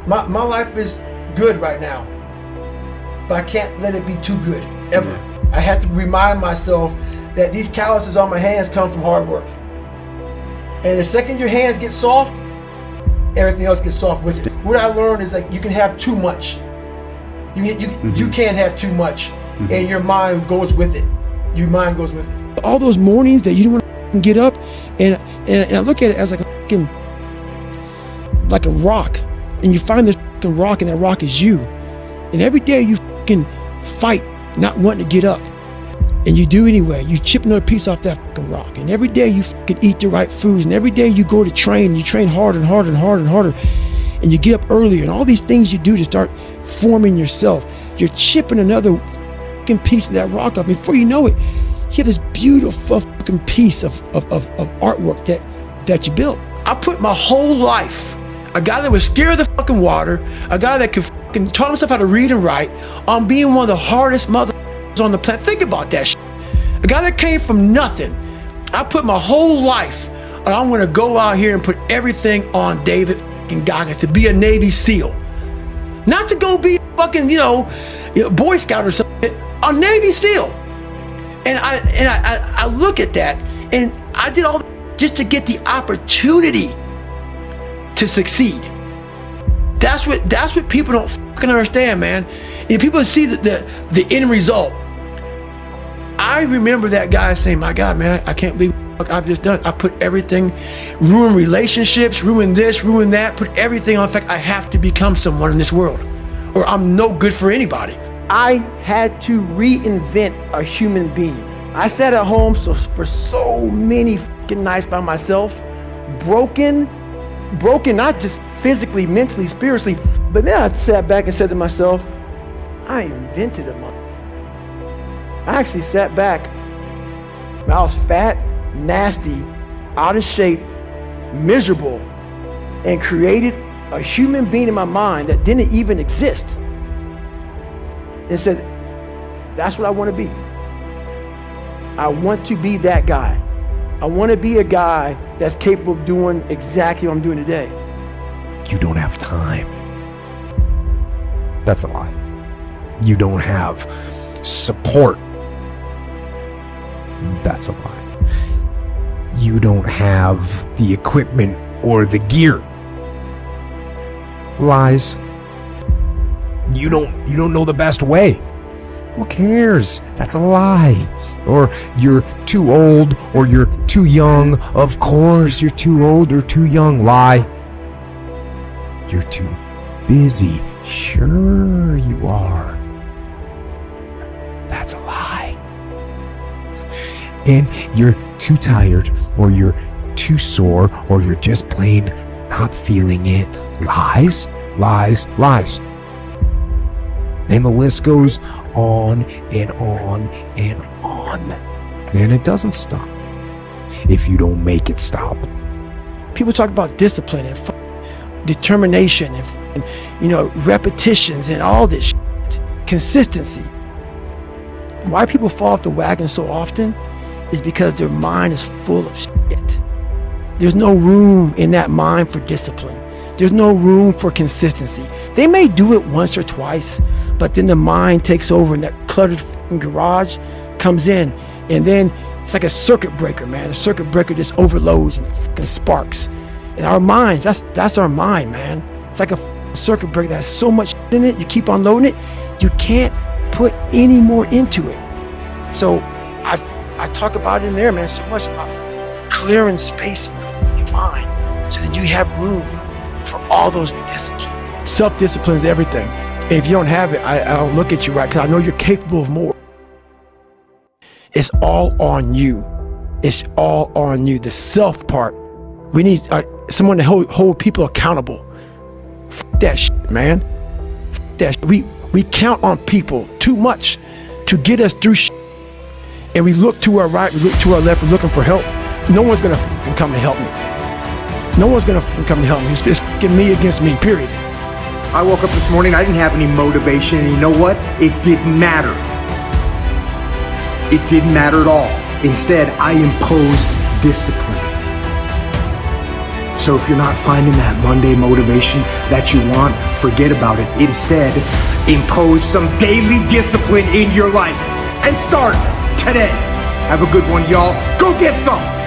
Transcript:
My life is good right now, but I can't let it be too good, ever. I have to remind myself that these calluses on my hands come from hard work. And the second your hands get soft, everything else gets soft with it. What I learned is like you can have too much. You can't have too much, and your mind goes with it. Your mind goes with it. All those mornings that you don't want to get up, and I look at it as like a rock, and you find this fucking rock, and that rock is you. And every day you fucking fight not wanting to get up, and you do anyway. You chip another piece off that fucking rock, and every day you fucking eat the right foods, and every day you go to train, and you train harder and harder and harder and harder, and you get up earlier, and all these things you do to start forming yourself. You're chipping another fucking piece of that rock off. Before you know it, you have this beautiful fucking piece of artwork that you built. I put my whole life, a guy that was scared of the fucking water, a guy that could fucking taught himself how to read and write, on being one of the hardest motherfuckers on the planet. Think about that shit. A guy that came from nothing. I put my whole life, and I'm gonna go out here and put everything on David fucking Goggins to be a Navy SEAL. Not to go be a fucking, Boy Scout or something, a Navy SEAL. And I look at that, and I did all that just to get the opportunity to succeed. That's what people don't fucking understand, man. And people see the end result. I remember that guy saying, "My God, man, I can't believe what I've just done. I put everything, ruin relationships, ruin this, ruin that, put everything on. In fact, I have to become someone in this world, or I'm no good for anybody." I had to reinvent a human being. I sat at home for so many fucking nights by myself, broken, not just physically, mentally, spiritually, but then I sat back and said to myself, I invented a mother. I actually sat back. I was fat, nasty, out of shape, miserable, and created a human being in my mind that didn't even exist. And said, that's what I want to be. I want to be that guy. I want to be a guy that's capable of doing exactly what I'm doing today. You don't have time. That's a lie. You don't have support. That's a lie. You don't have the equipment or the gear. Lies. You don't know the best way. Who cares? That's a lie. Or you're too old, or you're too young. Of course you're too old or too young. Lie. You're too busy. Sure you are. That's a lie. And you're too tired, or you're too sore, or you're just plain not feeling it. Lies, lies, lies. And the list goes on and on and on. And it doesn't stop if you don't make it stop. People talk about discipline and determination and repetitions and all this shit. Consistency. Why people fall off the wagon so often is because their mind is full of shit. There's no room in that mind for discipline. There's no room for consistency. They may do it once or twice, but then the mind takes over and that cluttered fucking garage comes in, and then it's like a circuit breaker, man. A circuit breaker just overloads and it fucking sparks. And our minds, that's our mind, man. It's like a circuit breaker that has so much shit in it, you keep on loading it, you can't put any more into it. So I talk about it in there, man, so much about clearing space in your mind so that you have room for all those disciplines. Self-discipline is everything. And if you don't have it, I don't look at you right, because I know you're capable of more. It's all on you. It's all on you. The self part. We need someone to hold people accountable. F that shit, man. F that shit. We count on people too much to get us through shit. And we look to our right, we look to our left, we're looking for help. No one's gonna fucking come to help me. No one's gonna fucking come to help me. It's fucking me against me, period. I woke up this morning, I didn't have any motivation, and you know what? It didn't matter. It didn't matter at all. Instead, I imposed discipline. So if you're not finding that Monday motivation that you want, forget about it. Instead, impose some daily discipline in your life and start today. Have a good one, y'all. Go get some.